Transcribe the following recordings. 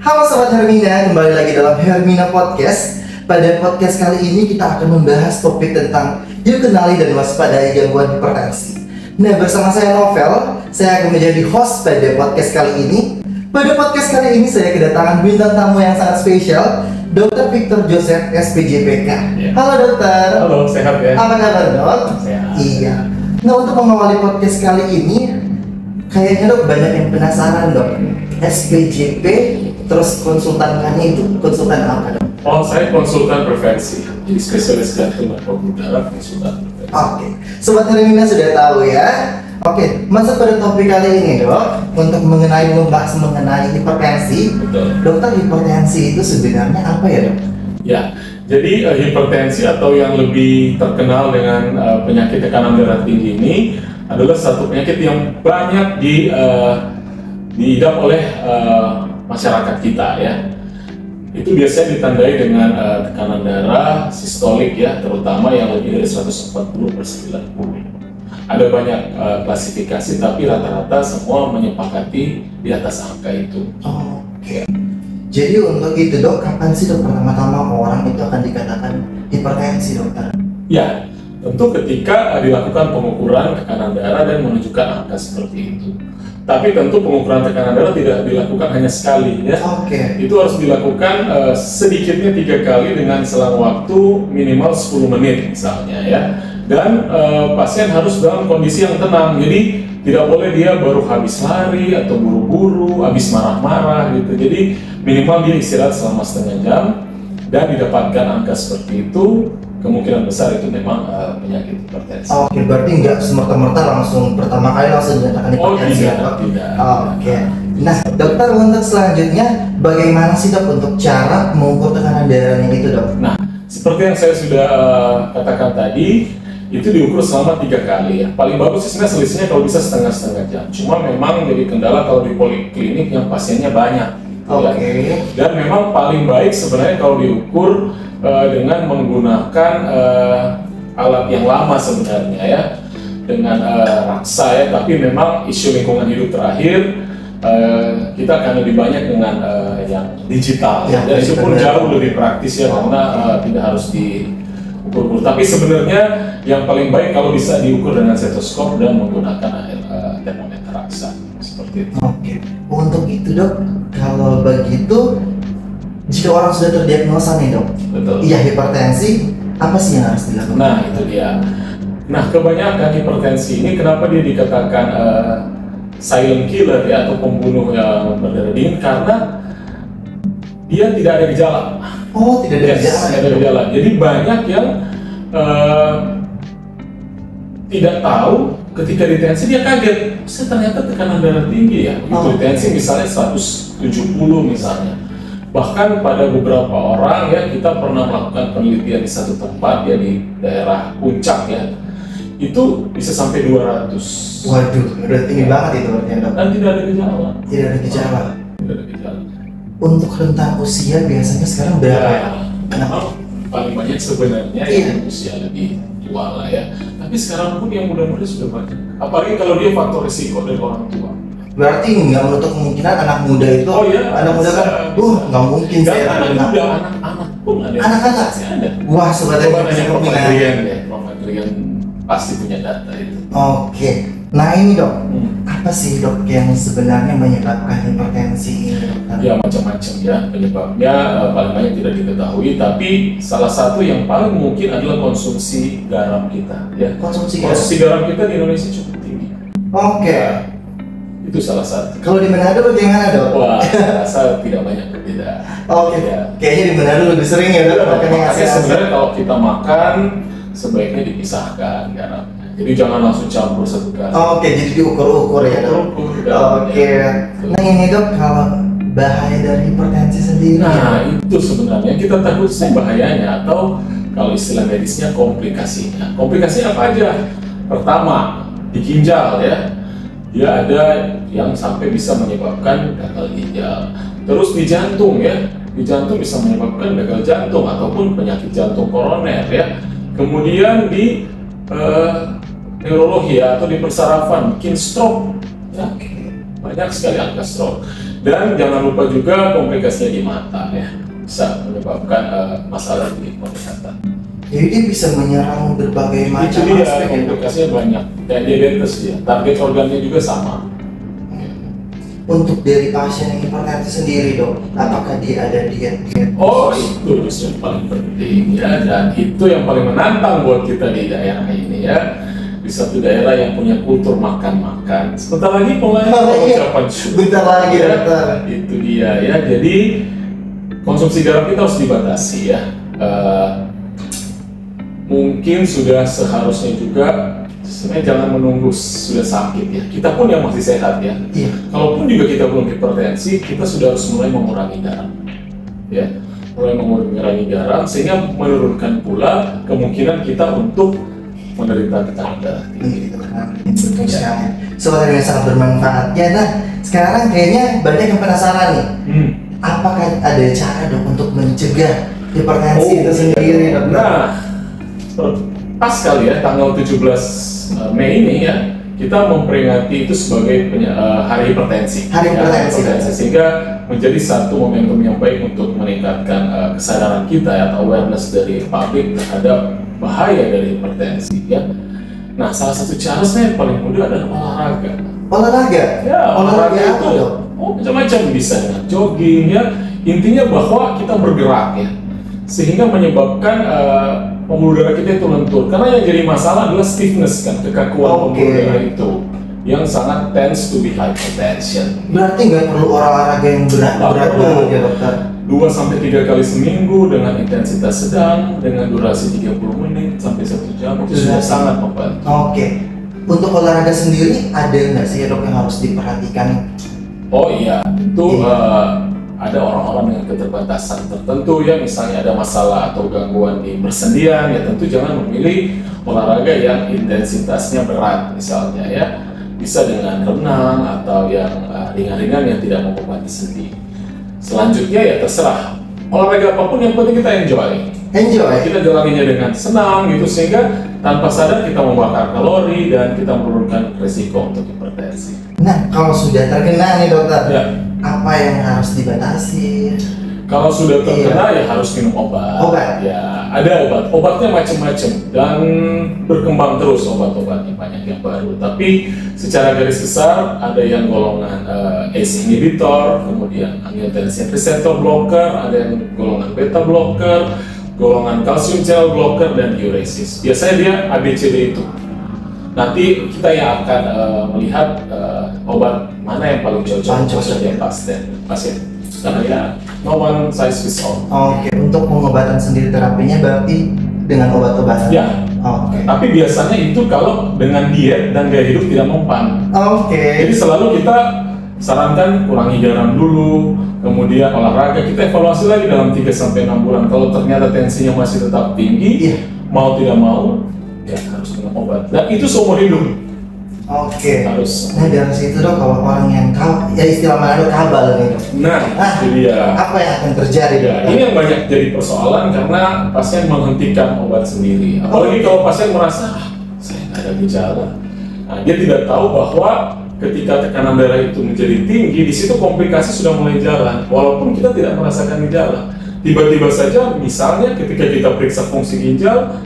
Halo Sobat Hermina, kembali lagi dalam Hermina Podcast. Pada podcast kali ini kita akan membahas topik tentang yuk kenali dan waspadai gangguan hipertensi. Nah, bersama saya Novel, saya akan menjadi host pada podcast kali ini. Pada podcast kali ini saya kedatangan bintang tamu yang sangat spesial, Dr. Victor Joseph, SPJPK. Ya. Halo dokter. Halo, sehat ya? Apa kabar dok? Sehat. Iya. Nah, untuk mengawali podcast kali ini, kayaknya dok banyak yang penasaran dok. SPJP, terus konsultannya itu konsultan apa dok? Oh, saya konsultan prevensi. Jadi spesialis jantung dan pembuluh darah, konsultan prevensi. Oke, Sobat Hermina sudah tahu ya. Oke, masuk pada topik kali ini dok, untuk membahas mengenai hipertensi. Betul. Dokter, hipertensi itu sebenarnya apa ya dok? Ya, jadi hipertensi atau yang lebih terkenal dengan penyakit tekanan darah tinggi ini adalah satu penyakit yang banyak diidap oleh masyarakat kita ya. Itu biasanya ditandai dengan tekanan darah sistolik ya, terutama yang lebih dari 140/90. Ada banyak klasifikasi, tapi rata-rata semua menyepakati di atas angka itu. Oke. Jadi untuk itu dok, kapan sih dok pertama-tama orang itu akan dikatakan hipertensi dokter? Ya, tentu ketika dilakukan pengukuran tekanan darah dan menunjukkan angka seperti itu. Tapi tentu pengukuran tekanan darah tidak dilakukan hanya sekali ya. Oke. Itu harus dilakukan sedikitnya 3 kali dengan selang waktu minimal 10 menit misalnya ya. Dan pasien harus dalam kondisi yang tenang. Jadi tidak boleh dia baru habis lari atau buru-buru, habis marah-marah gitu. Jadi minimal dia istirahat selama setengah jam dan didapatkan angka seperti itu, kemungkinan besar itu memang penyakit hipertensi. Oke, berarti nggak semerta-merta langsung pertama kali langsung dinyatakan hipertensi ya dok? Tidak. Oke. Nah, dokter untuk selanjutnya bagaimana sih dok untuk cara mengukur tekanan darahnya itu dok? Nah, seperti yang saya sudah katakan tadi, itu diukur selama 3 kali ya. Paling bagus sih sebenarnya selisihnya kalau bisa setengah jam. Cuma memang jadi kendala kalau di poliklinik yang pasiennya banyak. Gitu Oke. ya. Dan memang paling baik sebenarnya kalau diukur dengan menggunakan alat yang lama sebenarnya ya, dengan raksa ya. Tapi memang isu lingkungan hidup terakhir kita akan lebih banyak dengan yang digital. Ya, Dan itu pun jauh lebih praktis ya, karena tidak harus diukur. Tapi sebenarnya yang paling baik kalau bisa diukur dengan stetoskop dan menggunakan termometer raksa seperti itu. Oke. Untuk itu dok, kalau begitu jika orang sudah terdiagnosa nih dok, Betul. iya hipertensi, apa sih yang harus dilakukan? Nah itu dia. Nah kebanyakan hipertensi ini kenapa dia dikatakan silent killer ya, atau pembunuh yang berdarah dingin, karena dia tidak ada gejala. Oh, tidak ada gejala. Tidak ada gejala. Jadi banyak yang tidak tahu ketika ditensi dia kaget. Ternyata tekanan darah tinggi ya. Itu tensi misalnya 170 misalnya. Bahkan pada beberapa orang ya, kita pernah melakukan penelitian di satu tempat ya, di daerah Puncak ya. Itu bisa sampai 200. Waduh, udah tinggi banget itu berarti dok. Dan tidak ada gejala. Tidak ada gejala. Tidak ada gejala. Untuk rentang usia biasanya sekarang berapa? Ya, memang paling banyak sebenarnya yang usia lebih tua lah ya. Tapi sekarang pun yang muda-muda sudah banyak. Apalagi kalau dia faktor risiko dari orang tua. Berarti nggak menutup kemungkinan anak muda itu, Oh iya, anak muda kan, nggak mungkin Dan saya anak kena. muda, anak-anak pun ada. Anak-anak? Masih ada. Wah, sobat Coba Hermina, tanya Prof. Hermina. Adrian deh, Prof. Adrian pasti punya data itu. Oke, nah ini dok, Hmm. apa sih dok yang sebenarnya menyebabkan hipertensi ini dokter? Ya macam-macam ya penyebabnya, paling banyak tidak diketahui, tapi salah satu yang paling mungkin adalah konsumsi garam kita ya. Konsumsi garam. Konsumsi garam kita di Indonesia cukup tinggi. Oke, Ya, itu salah satu. kalau di Manado bagaimana dok? Wah, saya rasa tidak banyak berbeda. Oke, Ya. kayaknya di Manado lebih sering ya dok makan yang Makanya asin-asin. sebenarnya kalau kita makan sebaiknya dipisahkan garamnya. Jadi jangan langsung campur satu kali. Oke, jadi diukur-ukur ya dok. Ukur garamnya. Oke, nah ini dok, kalau bahaya dari hipertensi sendiri. Nah itu sebenarnya kita takut sih bahayanya, atau kalau istilah medisnya komplikasinya. Komplikasinya apa aja? Pertama, di ginjal ya. Dia ada yang sampai bisa menyebabkan gagal ginjal. Terus di jantung ya. Di jantung bisa menyebabkan gagal jantung ataupun penyakit jantung koroner ya. Kemudian di neurologi ya, atau di persarafan bikin stroke ya. Banyak sekali angka stroke. Dan jangan lupa juga komplikasinya di mata ya, bisa menyebabkan masalah di penglihatan. Jadi dia bisa menyerang berbagai macam Itu dia, aspek ya, Dok? komplikasinya banyak. Kayak diabetes ya, target organnya juga sama. Untuk dari pasien yang hipertensi sendiri, Dok, apakah dia ada diet-diet Oh, khusus? itu justru yang paling penting ya, dan itu yang paling menantang buat kita di daerah ini ya. Di satu daerah yang punya kultur makan-makan. Sebentar lagi mulai ucapan syukur. Bentar lagi, Ya, Dokter. itu dia ya. Jadi konsumsi garam kita harus dibatasi ya. Mungkin sudah seharusnya juga sebenarnya jangan menunggu sudah sakit ya. Kita pun yang masih sehat ya. Iya. Kalaupun juga kita belum hipertensi, kita sudah harus mulai mengurangi garam. Ya, mulai mengurangi garam sehingga menurunkan pula kemungkinan kita untuk menderita tekanan darah tinggi. Betul sekali. Soal yang sangat bermanfaat. Ya, nah sekarang kayaknya banyak yang penasaran nih. Apakah ada cara, Dok, untuk mencegah hipertensi itu sendiri, Dok? Nah, pas kali ya tanggal 17 Mei ini ya, kita memperingati itu sebagai hari hipertensi. Hari hipertensi. Sehingga menjadi satu momentum yang baik untuk meningkatkan kesadaran kita ya, atau awareness dari publik terhadap bahaya dari hipertensi ya. Nah, salah satu cara yang paling mudah adalah olahraga. Olahraga? Ya, olahraga apa, itu Dok? macam-macam, bisa dengan jogging ya. Intinya bahwa kita bergerak ya, sehingga menyebabkan pembuluh darah kita itu lentur. Karena yang jadi masalah adalah stiffness kan, kekakuan pembuluh darah itu yang sangat tends to be hypertension. Berarti nggak perlu olahraga yang berat-berat banget ya, Dokter? 2-3 kali seminggu dengan intensitas sedang, dengan durasi 30 menit sampai 1 jam itu sudah sangat membantu. Oke. Untuk olahraga sendiri ada nggak sih, Dok, yang harus diperhatikan? Oh iya, itu ada orang-orang dengan keterbatasan tertentu ya, misalnya ada masalah atau gangguan di persendian ya, tentu jangan memilih olahraga yang intensitasnya berat misalnya ya, bisa dengan renang atau yang ringan-ringan yang tidak membebani sendi. Selanjutnya ya terserah, olahraga apapun yang penting kita enjoy. Kita jalaninya dengan senang gitu, sehingga tanpa sadar kita membakar kalori dan kita menurunkan risiko untuk hipertensi. Nah, kalau sudah terkena nih, Dokter, Ya. apa yang harus dibatasi? Kalau sudah terkena ya harus minum obat. Obat? Ya, ada obat. Obatnya macam-macam dan berkembang terus obat-obatnya, banyak yang baru. Tapi secara garis besar ada yang golongan ACE inhibitor, kemudian angiotensin receptor blocker, ada yang golongan beta blocker, golongan calcium channel blocker, dan diuresis. Biasanya dia ABCD itu. Nanti kita yang akan melihat obat mana yang paling cocok untuk setiap pasien. Karena ya no one size fits all. Oke, untuk pengobatan sendiri terapinya berarti dengan obat-obatan? Ya. Oke. Tapi biasanya itu kalau dengan diet dan gaya hidup tidak mempan. Oke. Jadi selalu kita sarankan kurangi garam dulu, kemudian olahraga, kita evaluasi lagi dalam 3-6 bulan. Kalau ternyata tensinya masih tetap tinggi, mau tidak mau, ya harus minum obat. Dan itu seumur hidup. Oke. Harus. Nah, dari situ, Dok, kalau orang yang ya istilah mana, Dok, kabal nih, Dok. Nah, itu dia. Apa yang akan terjadi, Dok? Ya, ini yang banyak jadi persoalan karena pasien menghentikan obat sendiri. Apalagi kalau pasien merasa, saya nggak ada gejala. Nah, dia tidak tahu bahwa ketika tekanan darah itu menjadi tinggi, di situ komplikasi sudah mulai jalan. Walaupun kita tidak merasakan gejala, tiba-tiba saja, misalnya ketika kita periksa fungsi ginjal,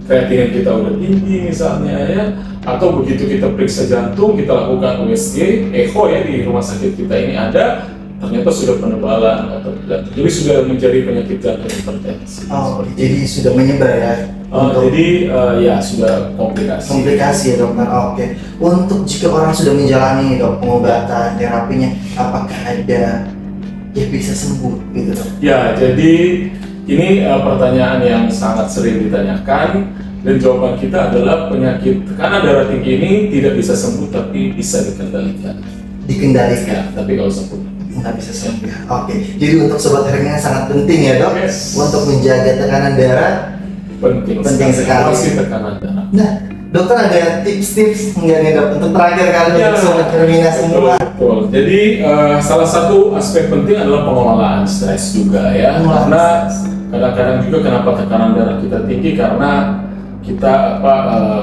kreatinin kita udah tinggi misalnya ya, atau begitu kita periksa jantung, kita lakukan USG, echo ya di rumah sakit kita ini ada, ternyata sudah penebalan atau tidak, jadi sudah menjadi penyakit jantung hipertensi. Jadi sudah menyebar ya? Jadi ya sudah komplikasi ya, Dokter. Oke. Untuk jika orang sudah menjalani, Dok, pengobatan, terapinya, apakah ada ya bisa sembuh gitu, Dok? Ya, jadi ini pertanyaan yang sangat sering ditanyakan, dan jawaban kita adalah penyakit tekanan darah tinggi ini tidak bisa sembuh tapi bisa dikendalikan. Dikendalikan? Ya, tapi kalau sembuh nggak bisa sembuh. Oke. Jadi untuk sobat Hermina sangat penting ya, Dok, untuk menjaga tekanan darah. Penting sekali. Masih tekanan darah. Nah, Dokter ada tips-tips nggak nih, Dok, untuk terakhir kali untuk sobat Hermina semua? Betul. Jadi salah satu aspek penting adalah pengelolaan stres juga ya. Karena kadang-kadang juga kenapa tekanan darah kita tinggi karena kita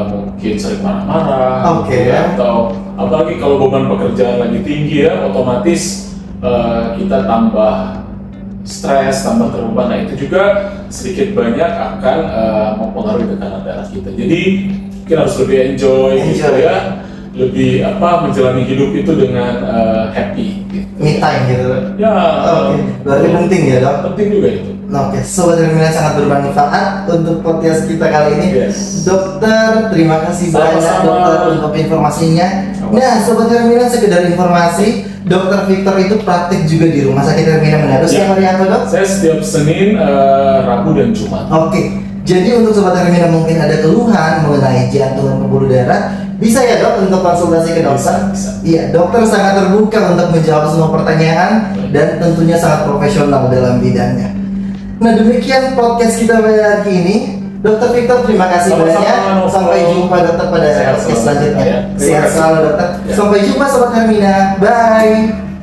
mungkin sering marah-marah, ya. Atau apalagi kalau beban pekerjaan lagi tinggi ya, otomatis kita tambah stres, tambah terbeban. Nah itu juga sedikit banyak akan mempengaruhi tekanan darah kita. Jadi kita harus lebih enjoy. Gitu ya, lebih menjalani hidup itu dengan happy. Gitu. Me time gitu. Ya. Berarti penting ya dok. Penting juga itu. Oke, Sobat Hermina sangat bermanfaat untuk podcast kita kali ini. Yes. Dokter, terima kasih banyak dokter untuk informasinya. Nah, Sobat Hermina, sekedar informasi, Dokter Victor itu praktik juga di Rumah Sakit Hermina Manado. Setiap hari apa dok? Saya setiap Senin, Rabu dan Jumat. Oke, jadi untuk Sobat Hermina mungkin ada keluhan mengenai jantung dan pembuluh darah, bisa ya dok untuk konsultasi ke dokter? Bisa. Iya, dokter sangat terbuka untuk menjawab semua pertanyaan dan tentunya sangat profesional dalam bidangnya. Nah demikian podcast kita pada hari ini. Dokter Victor terima kasih banyak. Sampai jumpa dokter pada podcast selanjutnya. Ya. Sehat selalu dokter. Ya. Sampai jumpa Sobat Hermina. Bye.